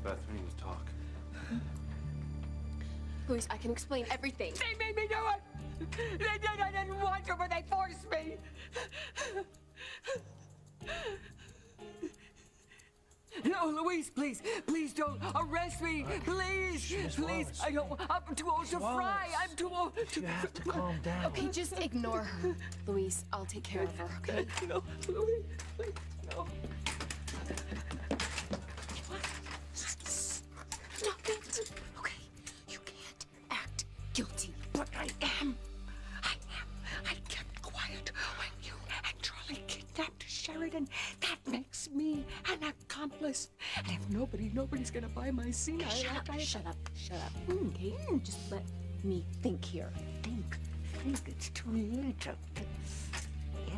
Beth, we need to talk. Luis, I can explain everything. They made me do it! They did. I didn't want to, but they forced me. No, Luis, please don't arrest me, please, please. I don't. I'm too old to fry. I'm too old to. You have to calm down. Okay, just ignore her. Luis, I'll take care of her, okay? No, Luis, please, no. Stop it. Okay, you can't act guilty. But I am. I kept quiet when you and Charlie kidnapped Sheridan. That makes me an accomplice. And if nobody's gonna buy my scene, Shut up. Okay? Just let me think here. think it's too late.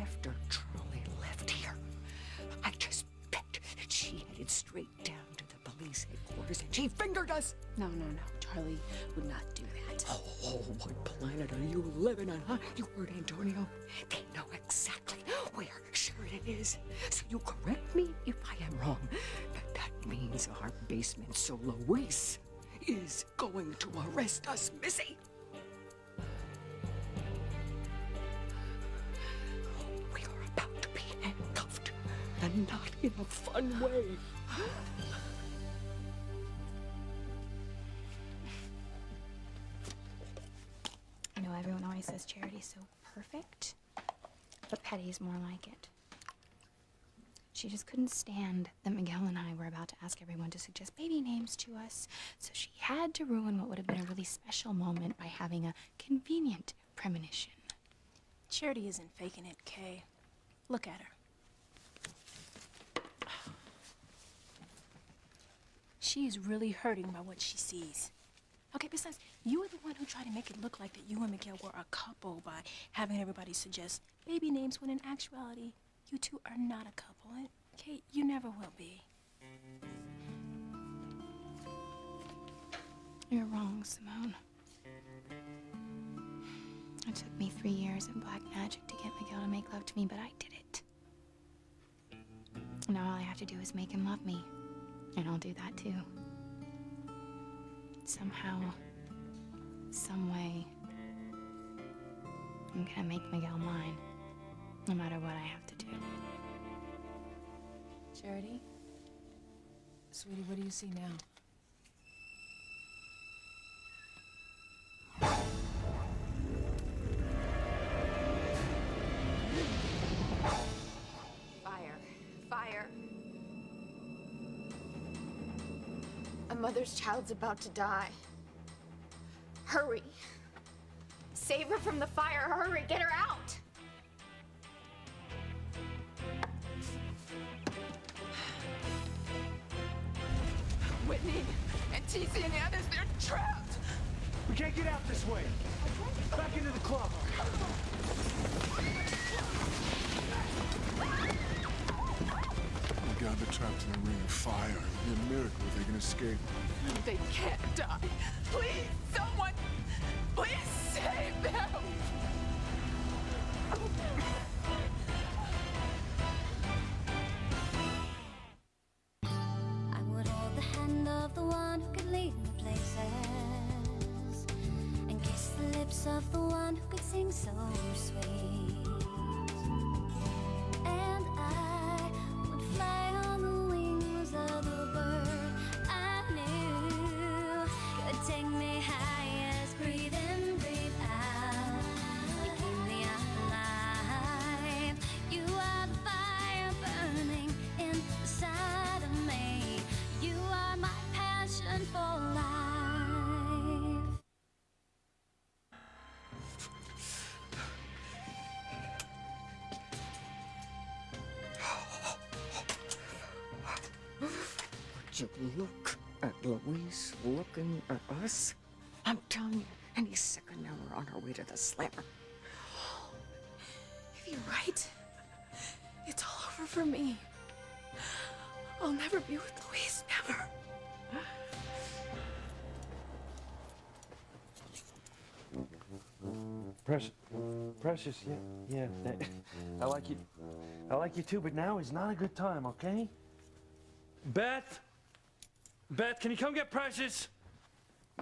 After Charlie left here, I just bet that she headed straight down to the police headquarters and she fingered us. No. Charlie would not do that. Oh, what planet are you living on, huh? You heard Antonio? They know exactly where Sheridan is. So you correct me if I am wrong. But that means our basement, so Luis is going to arrest us, Missy. We are about to be handcuffed, and not in a fun way. I know everyone always says Charity's so perfect, but Petty's more like it. She just couldn't stand that Miguel and I were about to ask everyone to suggest baby names to us, so she had to ruin what would have been a really special moment by having a convenient premonition. Charity isn't faking it, Kay. Look at her. She's really hurting by what she sees. Okay, besides, you were the one who tried to make it look like that you and Miguel were a couple by having everybody suggest baby names when in actuality, you two are not a couple. And Kate, you never will be. You're wrong, Simone. It took me 3 years of black magic to get Miguel to make love to me, but I did it. Now all I have to do is make him love me, and I'll do that too. Somehow, some way, I'm gonna make Miguel mine, no matter what I have to do. Charity? Sweetie, what do you see now? Fire. A mother's child's about to die. Hurry. Save her from the fire. Hurry, get her out. Whitney and TC and the others, they're trapped. We can't get out this way. Back into the club. We got them trapped in a ring of fire. It'd be a miracle if they can escape. They can't die. Please, someone, please save them. I would hold the hand of the one who could lead me places, and kiss the lips of the one who could sing so sweet. And I would fly on the wings of the bird I knew could take me high as breathe in, breathe out. You keep me alive. You are the fire burning inside of me. You are my passion for life. Would you look at Luis looking at us? I'm telling you, any second now we're on our way to the slammer. If you're right, it's all over for me. I'll never be with Luis, never. Precious, yeah. I like you too, but now is not a good time, okay? Beth! Beth, can you come get Precious?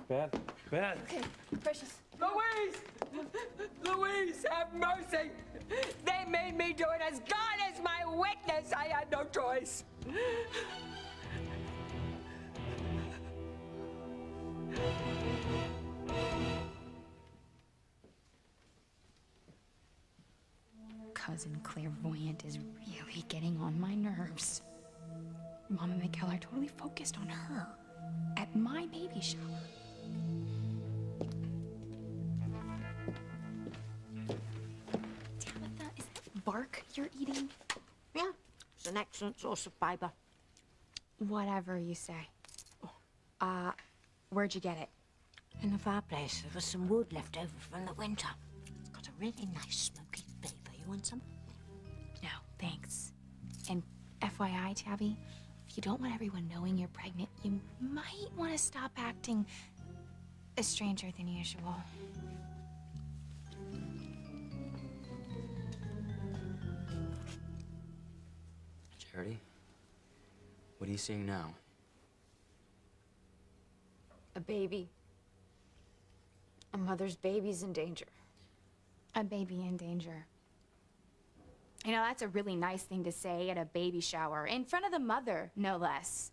Beth, Beth. Okay, Precious. Louise! Louise, have mercy! They made me do it. As God is my witness, I had no choice. Cousin Clairvoyant is really getting on my nerves. Mom and Miguel are totally focused on her at my baby shower. Tabitha, is that bark you're eating? Yeah, it's an excellent source of fiber. Whatever you say. Where'd you get it? In the fireplace, there was some wood left over from the winter. It's got a really nice smoky flavor. You want some? No, thanks. And FYI, Tabby, if you don't want everyone knowing you're pregnant, you might want to stop acting a stranger than usual. Charity, what are you seeing now? A baby. A mother's baby's in danger. A baby in danger. You know, that's a really nice thing to say at a baby shower, in front of the mother, no less.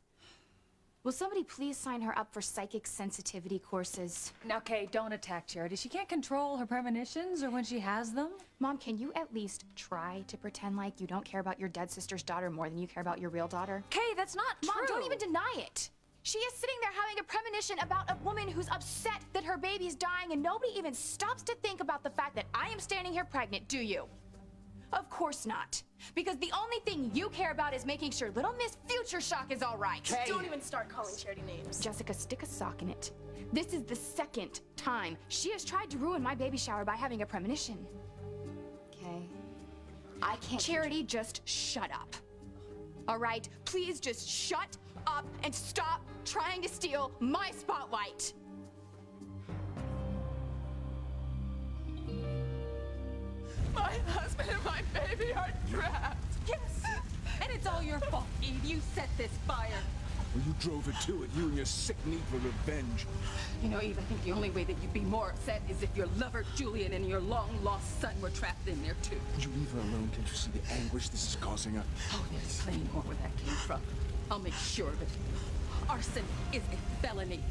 Will somebody please sign her up for psychic sensitivity courses? Now, Kay, don't attack Charity. She can't control her premonitions or when she has them. Mom, can you at least try to pretend like you don't care about your dead sister's daughter more than you care about your real daughter? Kay, that's not true. Mom, don't even deny it. She is sitting there having a premonition about a woman who's upset that her baby's dying, and nobody even stops to think about the fact that I am standing here pregnant, do you? Of course not. Because the only thing you care about is making sure little Miss Future Shock is all right. Don't even start calling Charity names. Jessica, stick a sock in it. This is the second time she has tried to ruin my baby shower by having a premonition. Okay. I can't. Charity, just shut up. All right? Please just shut up and stop trying to steal my spotlight. My husband and my baby are trapped. Yes, and it's all your fault, Eve. You set this fire. Well, you drove it to it, you and your sick need for revenge. You know, Eve, I think the only way that you'd be more upset is if your lover, Julian, and your long-lost son were trapped in there, too. Would you leave her alone? Can't you see the anguish this is causing her? Oh, there's plenty more where that came from. I'll make sure of it. Arson is a felony.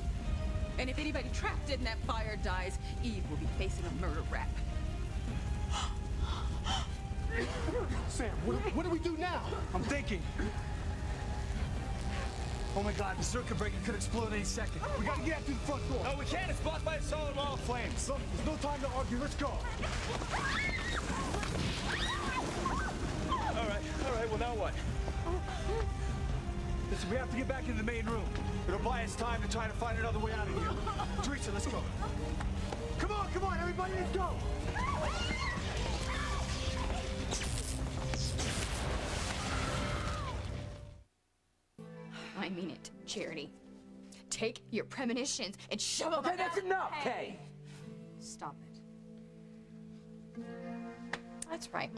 And if anybody trapped in that fire dies, Eve will be facing a murder rap. Sam, what do we do now? I'm thinking. Oh my God, the circuit breaker could explode any second. We gotta get out through the front door. No, we can't. It's blocked by a solid wall of flames. Look, there's no time to argue. Let's go. All right. Well, now what? Listen, we have to get back into the main room. It'll buy us time to try to find another way out of here. Teresa, let's go. Come on, everybody, let's go. I mean it, Charity. Take your premonitions and shove them Okay, that's enough, Kay. Stop it. That's right.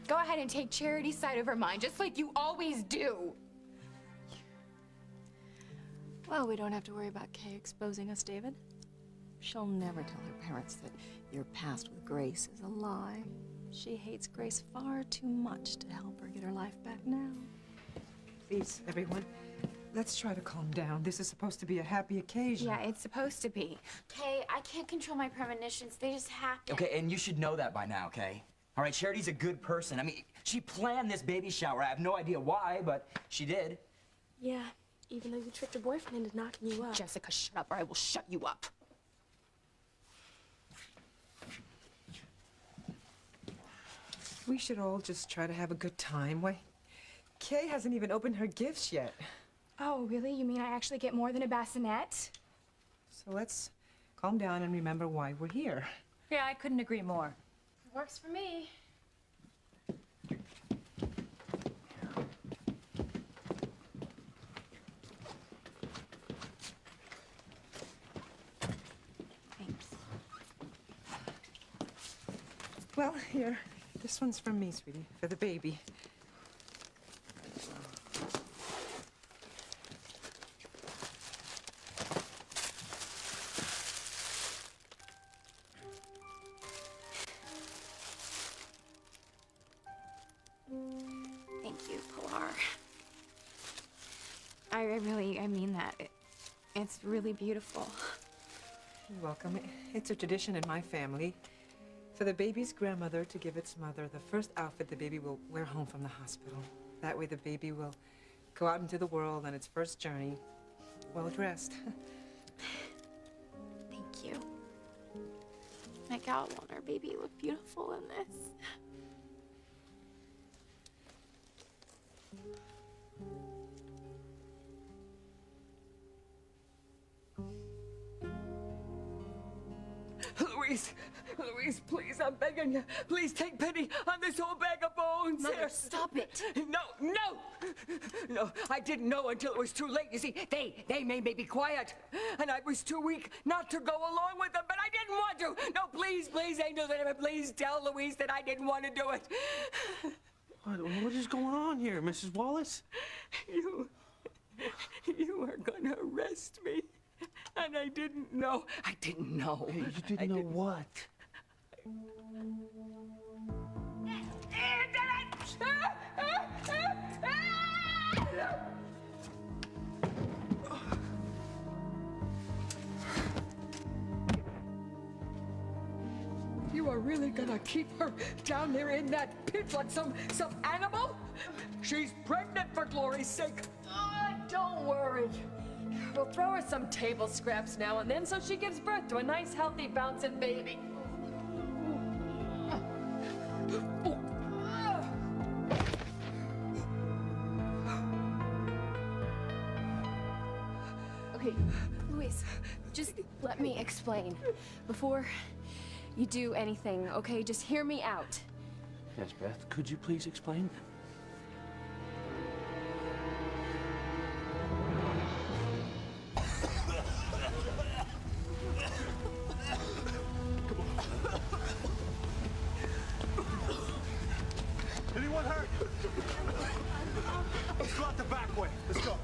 Go ahead and take Charity's side over mine, just like you always do. Well, we don't have to worry about Kay exposing us, David. She'll never tell her parents that your past with Grace is a lie. She hates Grace far too much to help her get her life back now. Please, everyone, let's try to calm down. This is supposed to be a happy occasion. Yeah, it's supposed to be. Kay, I can't control my premonitions. They just happen. Okay, and you should know that by now, okay? All right, Charity's a good person. I mean, she planned this baby shower. I have no idea why, but she did. Yeah, even though you tricked your boyfriend into knocking you up. Jessica, shut up or I will shut you up. We should all just try to have a good time. Why, Kay hasn't even opened her gifts yet. Oh, really? You mean I actually get more than a bassinet? So let's calm down and remember why we're here. Yeah, I couldn't agree more. Works for me. Thanks. Well, here, this one's from me, sweetie, for the baby. that. It's really beautiful. You're welcome. It's a tradition in my family for the baby's grandmother to give its mother the first outfit the baby will wear home from the hospital. That way the baby will go out into the world on its first journey well dressed. Thank you. My gal want our baby look beautiful in this. Louise, please, I'm begging you. Please take pity on this whole bag of bones. Mother, here. stop it. No, I didn't know until it was too late. You see, they made me be quiet, and I was too weak not to go along with them, but I didn't want to. No, please, Angel, please tell Louise that I didn't want to do it. What is going on here, Mrs. Wallace? You are gonna arrest me, and I didn't know. Hey, you didn't know what? You are really gonna keep her down there in that pit like some animal? She's pregnant, for glory's sake. Oh, don't worry. We'll throw her some table scraps now and then so she gives birth to a nice, healthy, bouncing baby. Okay, Louise, just let me explain. Before you do anything, okay? Just hear me out. Yes, Beth, could you please explain? Anyone hurt? Let's go out the back way. Let's go.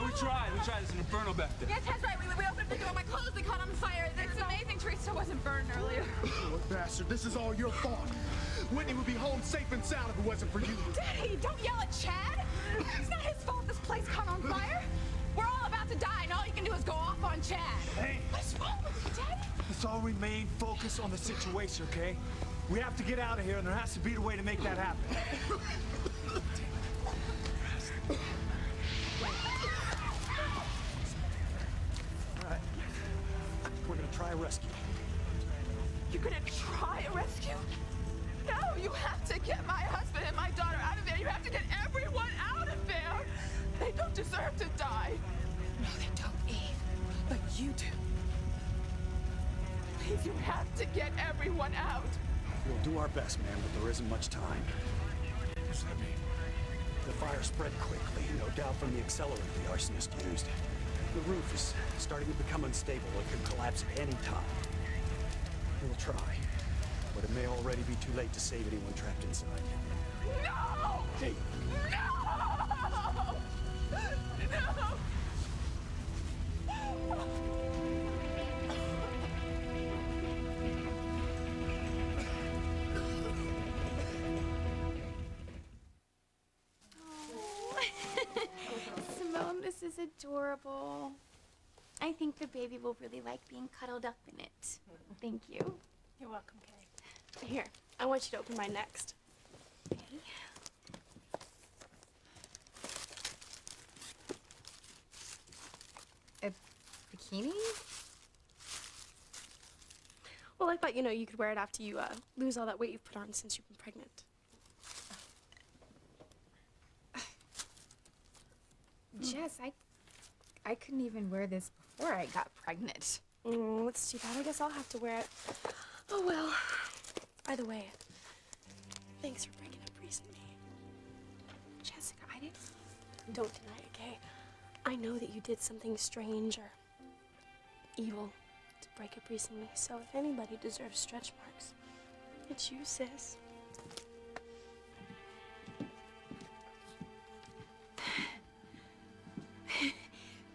We tried. There's an inferno back there. Yes, that's right. We opened the door. My clothes, they caught on fire. It's amazing Teresa wasn't burned earlier. What bastard, this is all your fault. Whitney would be home safe and sound if it wasn't for you. Daddy, don't yell at Chad. It's not his fault this place caught on fire. We're all about to die, and all you can do is go off on Chad. Hey. What's wrong with you, Daddy? Let's all remain focused on the situation, okay? We have to get out of here, and there has to be a way to make that happen. All right. We're gonna try a rescue. You're gonna try a rescue? No, you have to get my husband and my daughter out of there. You have to get everyone out of there. They don't deserve to die. No, they don't, Eve. But you do. Please, you have to get everyone out. We'll do our best, man, but there isn't much time. What does that mean? The fire spread quickly, no doubt from the accelerant the arsonist used. The roof is starting to become unstable. It could collapse at any time. We'll try, but it may already be too late to save anyone trapped inside. No! Hey! No! No! Simone, this is adorable. I think the baby will really like being cuddled up in it. Thank you. You're welcome, Kay. Here, I want you to open mine next. Okay. A bikini? Well, I thought, you could wear it after you lose all that weight you've put on since you've been pregnant. Jess, I couldn't even wear this before I got pregnant. That's too bad. I guess I'll have to wear it. Oh, well. By the way, thanks for breaking up recently. Jessica, I didn't... Don't deny it, okay? I know that you did something strange or evil to break up recently, so if anybody deserves stretch marks, it's you, sis.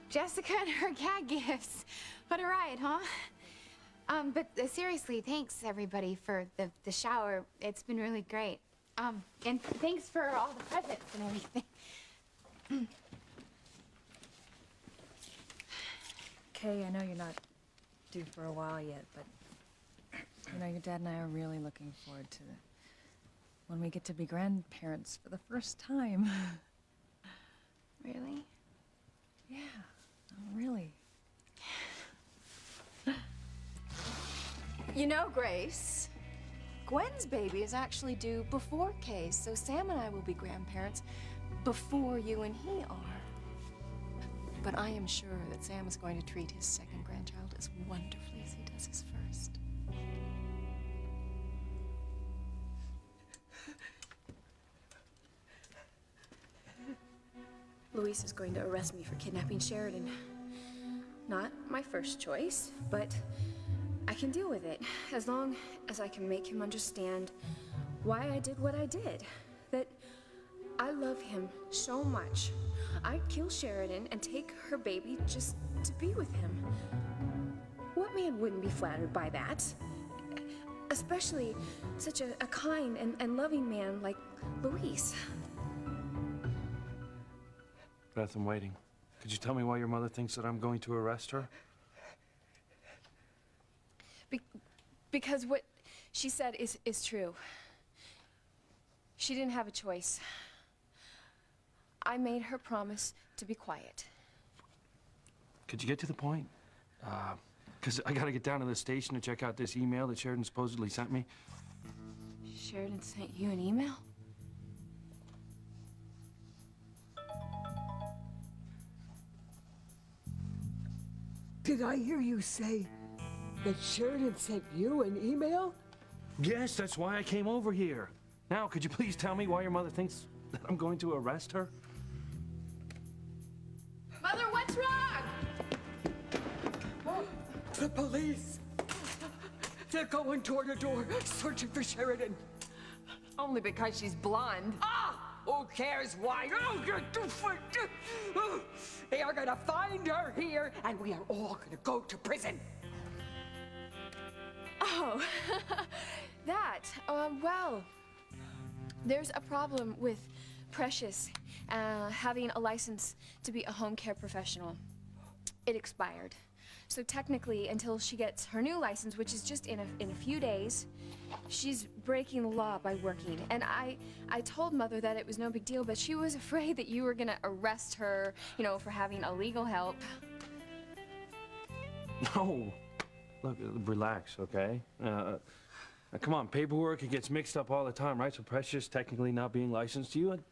Jessica and her gag gifts. What a ride, huh? But seriously, thanks everybody for the shower. It's been really great. And thanks for all the presents and everything. Kay, I know you're not due for a while yet, but you know, your dad and I are really looking forward to when we get to be grandparents for the first time. Really? Yeah, really. You know, Grace, Gwen's baby is actually due before Kay's, so Sam and I will be grandparents before you and he are. But I am sure that Sam is going to treat his second grandchild as wonderfully as he does his first. Luis is going to arrest me for kidnapping Sheridan. Not my first choice, but I can deal with it as long as I can make him understand why I did what I did. That I love him so much. I'd kill Sheridan and take her baby just to be with him. What man wouldn't be flattered by that? Especially such a kind and loving man like Luis. Beth, I'm waiting. Could you tell me why your mother thinks that I'm going to arrest her? Because what she said is true. She didn't have a choice. I made her promise to be quiet. Could you get to the point? Because I gotta get down to the station to check out this email that Sheridan supposedly sent me. Sheridan sent you an email? Did I hear you say that Sheridan sent you an email? Yes, that's why I came over here. Now, could you please tell me why your mother thinks that I'm going to arrest her? Mother, what's wrong? The police! They're going door to door, searching for Sheridan. Only because she's blonde. Ah! Who cares why? They are gonna find her here, and we are all gonna go to prison. Oh, that. Well, there's a problem with Precious having a license to be a home care professional. It expired. So technically, until she gets her new license, which is just in a few days, she's breaking the law by working. And I told Mother that it was no big deal, but she was afraid that you were gonna arrest her, you know, for having illegal help. No. Look, relax, okay? Come on, paperwork, it gets mixed up all the time, right? So Precious technically not being licensed to you, I'm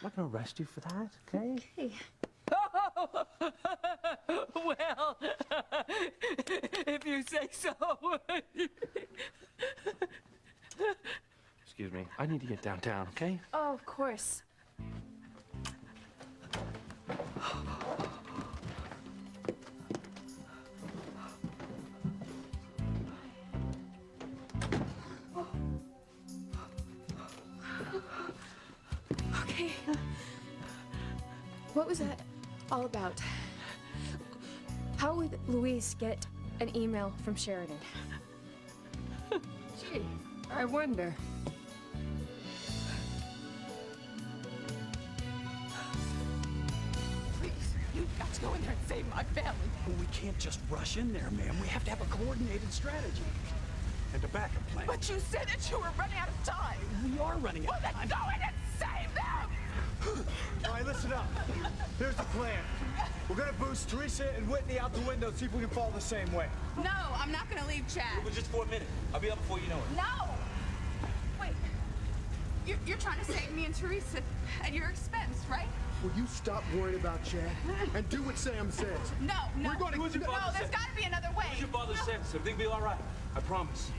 not gonna arrest you for that, okay? Okay. Well, if you say so. Excuse me, I need to get downtown, okay? Oh, of course. Okay. What was that all about? How would Luis get an email from Sheridan? Gee, I wonder. Please, you've got to go in there and save my family. Well, we can't just rush in there, ma'am. We have to have a coordinated strategy. And a backup plan. But you said that you were running out of time. We are running out of Well, time. then go in and save them! All right, listen up. Here's the plan. We're gonna boost Teresa and Whitney out the window, see if we can fall the same way. No, I'm not gonna leave Chad. It was just for a minute. I'll be up before you know it. No! Wait. You're trying to save me and Teresa at your expense, right? Will you stop worrying about Chad and do what Sam says? No. We're gonna- No, Who's your father there's said? gotta be another way. What's your father said? So everything be all right. I promise.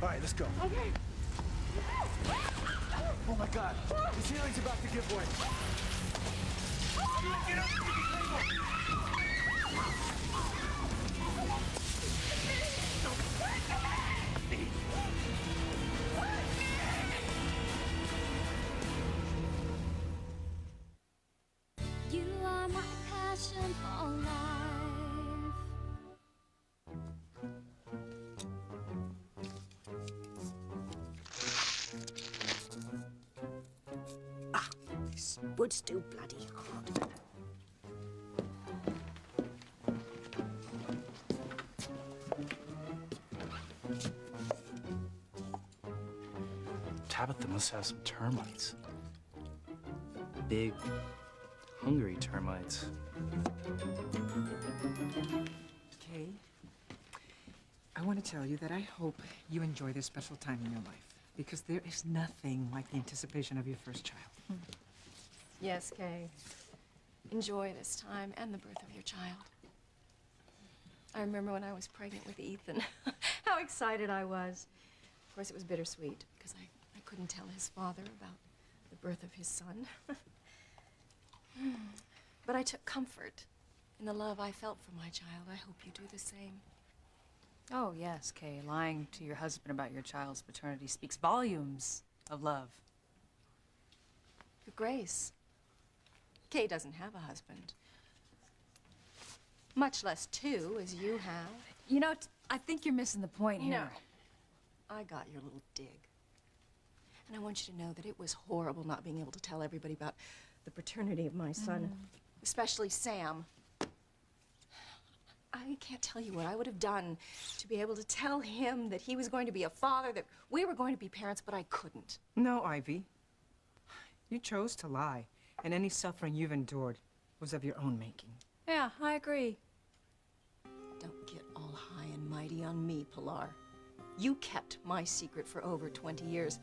All right, let's go. Okay. Oh my God, the ceiling's about to give way. Get up to the table. You are my passion for life. This wood's still bloody hard. Tabitha must have some termites. Big, hungry termites. Kay, I want to tell you that I hope you enjoy this special time in your life, because there is nothing like the anticipation of your first child. Yes, Kay. Enjoy this time and the birth of your child. I remember when I was pregnant with Ethan, how excited I was. Of course, it was bittersweet because I couldn't tell his father about the birth of his son. But I took comfort in the love I felt for my child. I hope you do the same. Oh, yes, Kay. Lying to your husband about your child's paternity speaks volumes of love. But Grace, Kay doesn't have a husband. Much less two, as you have. You know, I think you're missing the point here. No. I got your little dig. And I want you to know that it was horrible not being able to tell everybody about the paternity of my son, especially Sam. I can't tell you what I would have done to be able to tell him that he was going to be a father, that we were going to be parents, but I couldn't. No, Ivy. You chose to lie, and any suffering you've endured was of your own making. Yeah, I agree. Don't get all high and mighty on me, Pilar. You kept my secret for over 20 years,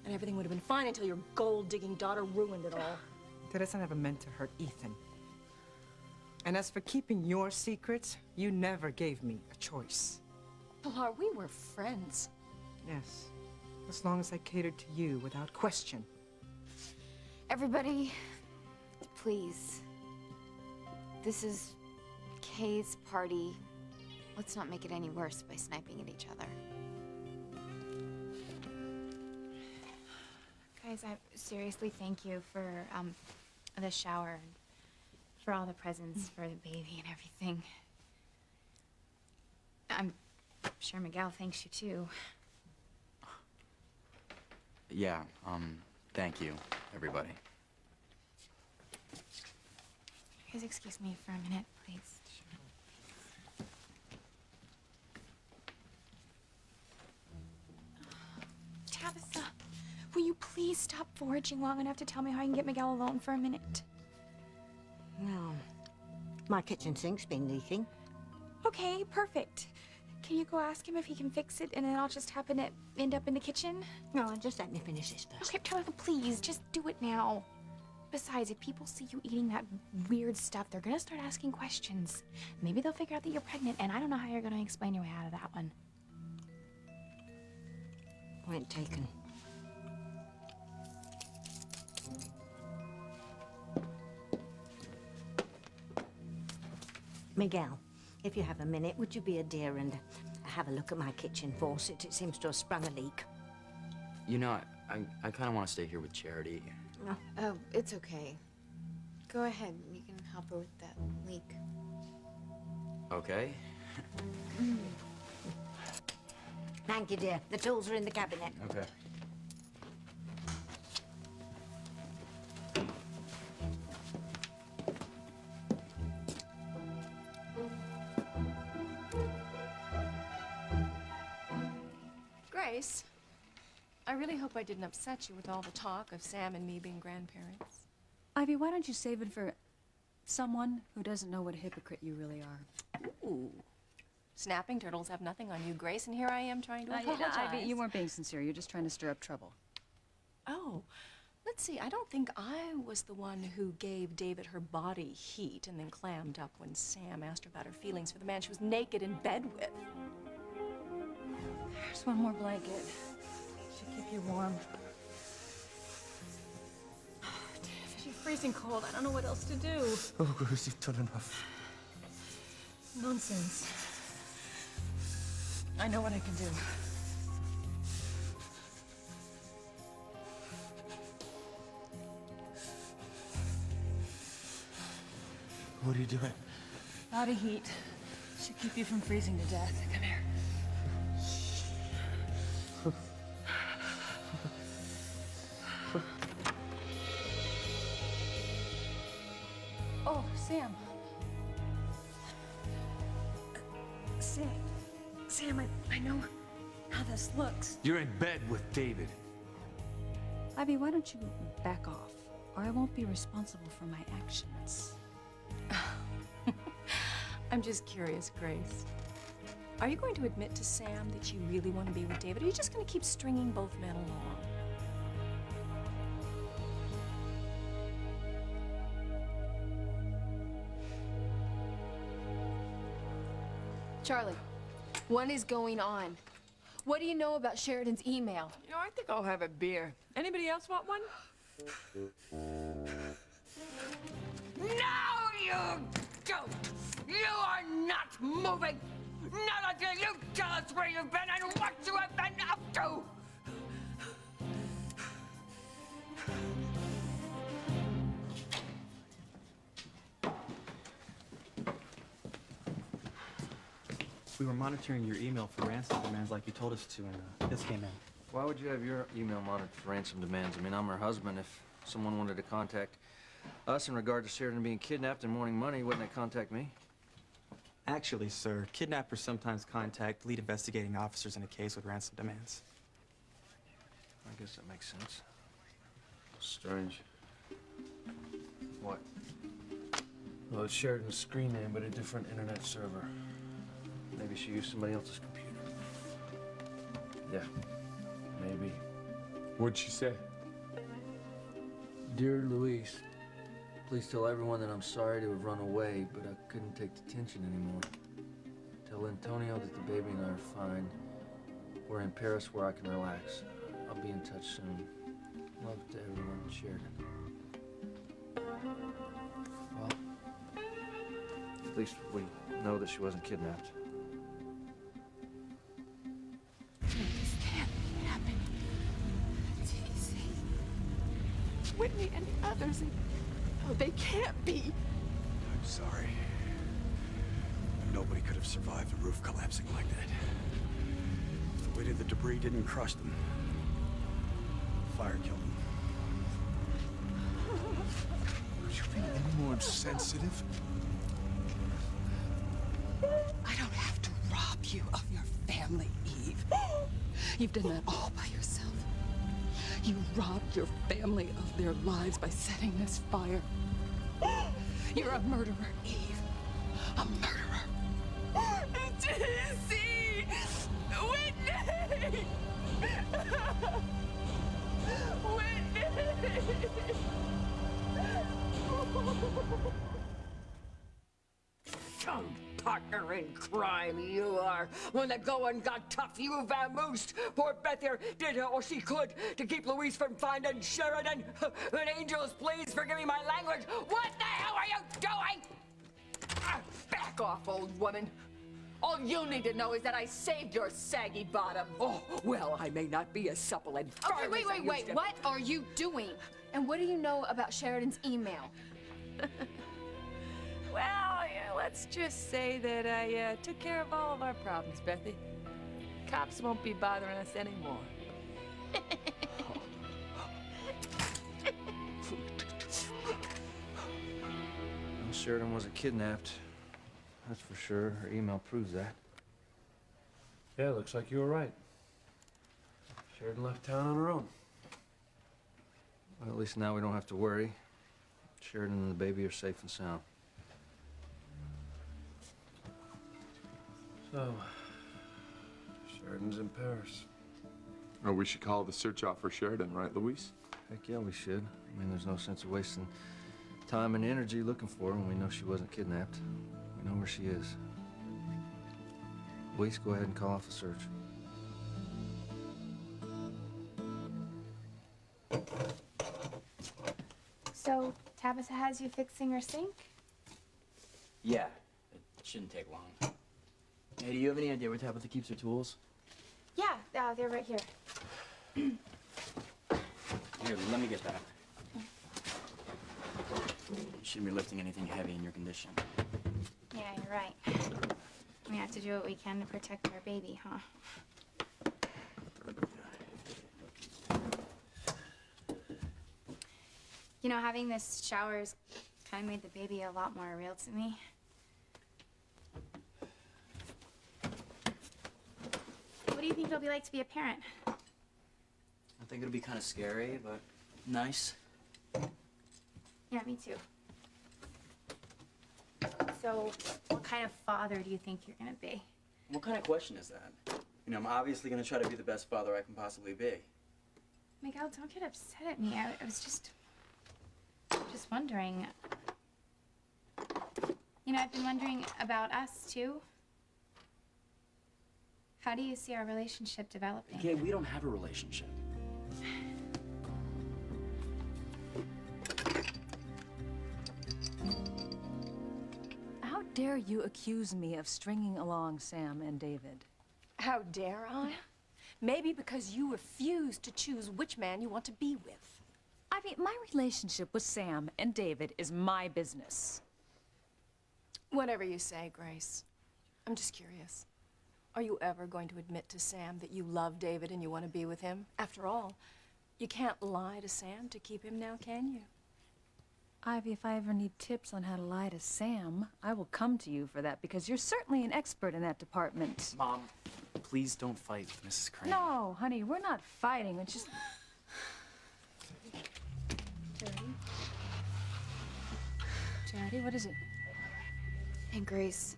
and everything would have been fine until your gold-digging daughter ruined it all. Teresa never meant to hurt Ethan. And as for keeping your secrets, you never gave me a choice. Pilar, we were friends. Yes, as long as I catered to you without question. Everybody, please. This is Kay's party. Let's not make it any worse by sniping at each other. Guys, I seriously thank you for the shower and for all the presents for the baby and everything. I'm sure Miguel thanks you too. Yeah, thank you, everybody. Guys, excuse me for a minute, please. Tabitha, will you please stop foraging long enough to tell me how I can get Miguel alone for a minute? Well, my kitchen sink's been leaking. Okay, perfect. Can you go ask him if he can fix it, and then I'll just happen to end up in the kitchen? No, just let me finish this first. Okay, Tabitha, please, just do it now. Besides, if people see you eating that weird stuff, they're gonna start asking questions. Maybe they'll figure out that you're pregnant, and I don't know how you're gonna explain your way out of that one. Point taken. Miguel, if you have a minute, would you be a dear and have a look at my kitchen faucet? It seems to have sprung a leak. You know, I kind of want to stay here with Charity. Oh, it's okay. Go ahead. You can help her with that leak. Okay. Thank you, dear. The tools are in the cabinet. Okay. Grace, I really hope I didn't upset you with all the talk of Sam and me being grandparents. Ivy, why don't you save it for someone who doesn't know what a hypocrite you really are? Ooh. Snapping turtles have nothing on you, Grace, and here I am trying to apologize. Ivy, you weren't being sincere. You're just trying to stir up trouble. Oh, let's see. I don't think I was the one who gave David her body heat and then clammed up when Sam asked her about her feelings for the man she was naked in bed with. There's one more blanket. Should keep you warm. She's freezing cold. I don't know what else to do. Oh, Grace, you've done enough. Nonsense. I know what I can do. What are you doing? Body heat should keep you from freezing to death. Come here. Oh, Sam. Sam, I know how this looks. You're in bed with David. Ivy, why don't you back off, or I won't be responsible for my actions. I'm just curious, Grace. Are you going to admit to Sam that you really want to be with David, or are you just going to keep stringing both men along? Charlie, what is going on? What do you know about Sheridan's email? You know, I think I'll have a beer. Anybody else want one? No, you don't! You are not moving! Not until you tell us where you've been and what you have been up to! We were monitoring your email for ransom demands like you told us to, and this came in. Why would you have your email monitored for ransom demands? I mean, I'm her husband. If someone wanted to contact us in regard to Sheridan being kidnapped and wanting money, wouldn't they contact me? Actually, sir, kidnappers sometimes contact lead investigating officers in a case with ransom demands. I guess that makes sense. Strange. What? Well, it's Sheridan's screen name, but a different internet server. Maybe she used somebody else's computer. Yeah, maybe. What'd she say? Dear Luis, please tell everyone that I'm sorry to have run away, but I couldn't take the tension anymore. Tell Antonio that the baby and I are fine. We're in Paris where I can relax. I'll be in touch soon. Love to everyone, Sheridan. Well, at least we know that she wasn't kidnapped. This can't be happening. TC, Whitney and the others, no, they can't be. I'm sorry. Nobody could have survived the roof collapsing like that. If the weight of the debris didn't crush them, fire killed them. Are you being any more insensitive? I don't have to rob you of your family, Eve. You've done that all by yourself. You robbed your family of their lives by setting this fire. You're a murderer, Eve. A murderer. TC! Whitney! Some partner in crime you are. When the going got tough, you vamoosed. Poor Beth here did all she could to keep Luis from finding Sheridan. And angels, please forgive me my language. What the hell are you doing? Back off, old woman. All you need to know is that I saved your saggy bottom. Oh, well, I may not be as supple and firm Okay, wait, as I wait, wait. used to. What are you doing? And what do you know about Sheridan's email? Well, yeah, let's just say that I took care of all of our problems, Bethy. Cops won't be bothering us anymore. Well, Sheridan wasn't kidnapped. That's for sure. Her email proves that. Yeah, looks like you were right. Sheridan left town on her own. Well, at least now we don't have to worry. Sheridan and the baby are safe and sound. So, Sheridan's in Paris. Oh, we should call the search off for Sheridan, right, Luis? Heck yeah, we should. I mean, there's no sense of wasting time and energy looking for her when we know she wasn't kidnapped. We know where she is. Luis, go ahead and call off the search. So, Tabitha has you fixing her sink? Yeah, it shouldn't take long. Hey, do you have any idea where Tabitha keeps her tools? Yeah, they're right here. Here, let me get that. You shouldn't be lifting anything heavy in your condition. Yeah, you're right. We have to do what we can to protect our baby, huh? You know, having this shower's kind of made the baby a lot more real to me. What do you think it'll be like to be a parent? I think it'll be kind of scary, but nice. Yeah, me too. So, what kind of father do you think you're gonna be? What kind of question is that? You know, I'm obviously gonna try to be the best father I can possibly be. Miguel, don't get upset at me. I was just wondering. You know, I've been wondering about us, too. How do you see our relationship developing? Okay, we don't have a relationship. How dare you accuse me of stringing along Sam and David? How dare I? Maybe because you refuse to choose which man you want to be with. I mean, my relationship with Sam and David is my business. Whatever you say, Grace. I'm just curious. Are you ever going to admit to Sam that you love David and you want to be with him? After all, you can't lie to Sam to keep him now, can you? Ivy, if I ever need tips on how to lie to Sam, I will come to you for that because you're certainly an expert in that department. Mom, please don't fight with Mrs. Crane. No, honey, we're not fighting. It's just... Charity, what is it? Hey, Grace.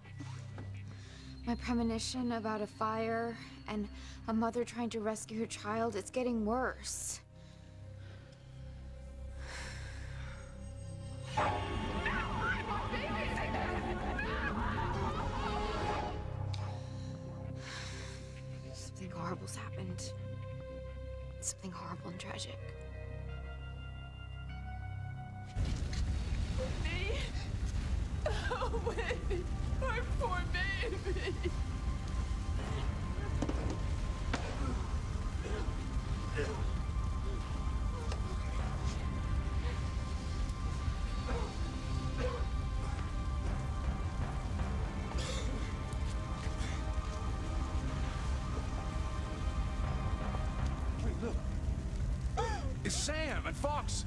My premonition about a fire and a mother trying to rescue her child, it's getting worse. Something horrible's happened. Something horrible and tragic. Whitney! Oh, Whitney! My poor baby! Wait, look. It's Sam and Fox.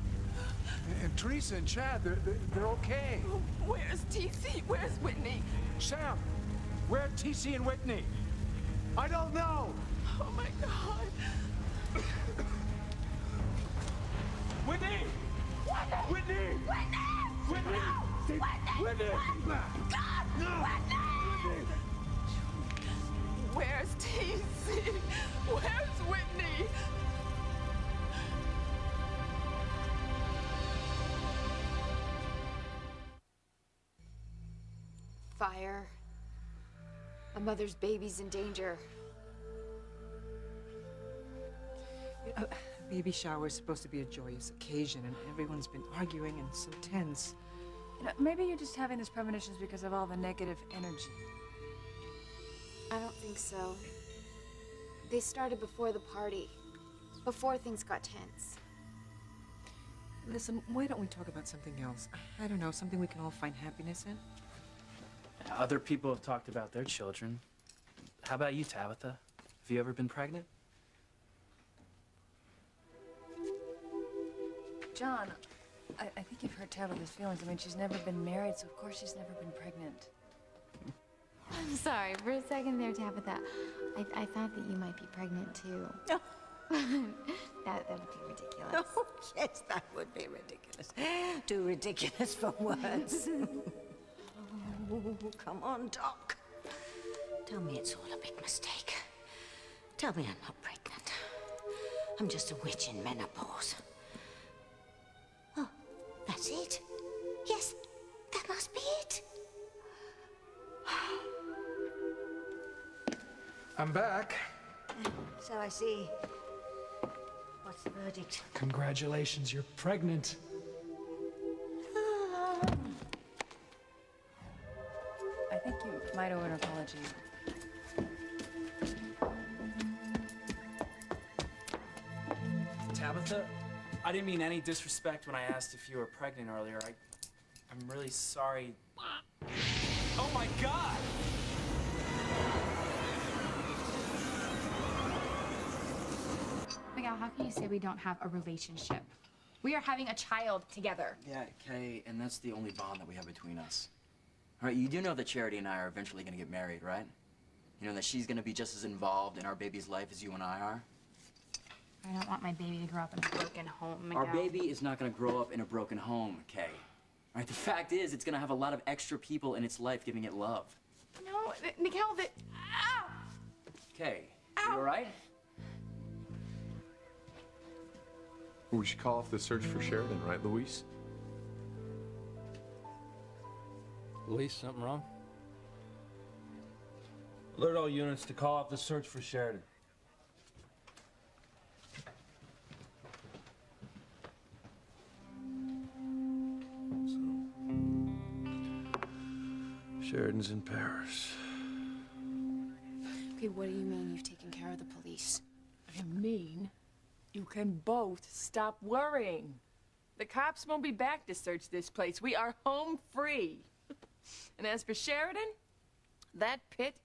And Teresa and Chad, they're okay. Where's TC? Where's Whitney? Sam, where are TC and Whitney? I don't know. Oh my God. Whitney! Whitney! Whitney! Whitney! Whitney! God! No! Whitney! Where's TC? Where's Whitney? Fire. A mother's baby's in danger. A baby shower is supposed to be a joyous occasion, and everyone's been arguing and so tense. You know, maybe you're just having these premonitions because of all the negative energy. I don't think so. They started before the party. Before things got tense. Listen, why don't we talk about something else? I don't know, something we can all find happiness in? Other people have talked about their children. How about you, Tabitha? Have you ever been pregnant? John, I think you've hurt Tabitha's feelings. I mean, she's never been married, so of course she's never been pregnant. I'm sorry, for a second there, Tabitha. I thought that you might be pregnant too. That would be ridiculous. Oh, yes, that would be ridiculous. Too ridiculous for words. Oh, come on, Doc. Tell me it's all a big mistake. Tell me I'm not pregnant. I'm just a witch in menopause. Oh, that's it? Yes, that must be it. I'm back. So I see. What's the verdict? Congratulations, you're pregnant. I think you might owe an apology. Tabitha, I didn't mean any disrespect when I asked if you were pregnant earlier. I'm really sorry. Oh my God! Miguel, how can you say we don't have a relationship? We are having a child together. Yeah, Kay, and that's the only bond that we have between us. All right, you do know that Charity and I are eventually gonna get married, right? You know that she's gonna be just as involved in our baby's life as you and I are? I don't want my baby to grow up in a broken home, Miguel. Our baby is not gonna grow up in a broken home, Kay. All right, the fact is, it's gonna have a lot of extra people in its life giving it love. No, Miguel, ow! Kay, you all right? We should call off the search for Sheridan, right, Luis? Luis, something wrong? Alert all units to call off the search for Sheridan. Sheridan's in Paris. Okay, what do you mean you've taken care of the police? I mean, you can both stop worrying. The cops won't be back to search this place. We are home free. And as for Sheridan, that pit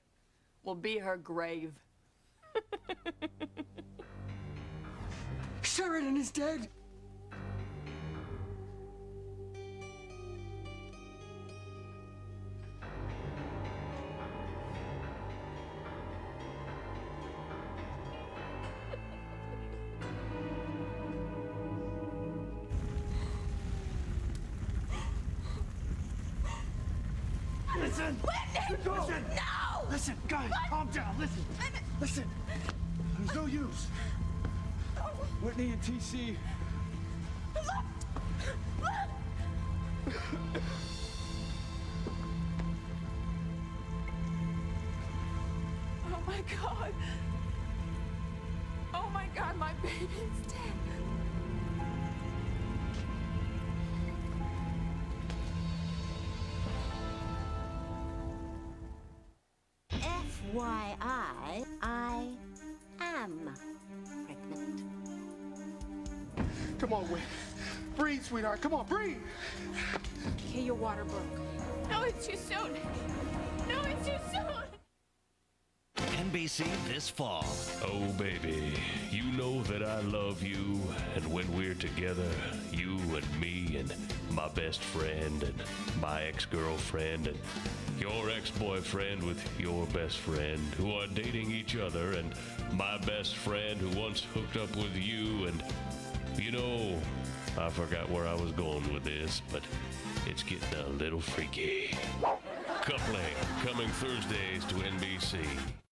will be her grave. Sheridan is dead! Listen! Listen! No! Listen, guys, calm down. Listen. Listen. There's no use. Whitney and TC. Oh my God. Oh my God, my baby's dead. FYI, I am pregnant. Come on, Whit. Breathe, sweetheart. Come on, breathe. Okay, your water broke. No, it's too soon. No, it's too soon. NBC this fall. Oh, baby, you know that I love you, and when we're together, you and me and my best friend and my ex-girlfriend and your ex-boyfriend with your best friend who are dating each other and my best friend who once hooked up with you and, you know, I forgot where I was going with this, but it's getting a little freaky. Coupling, coming Thursdays to NBC.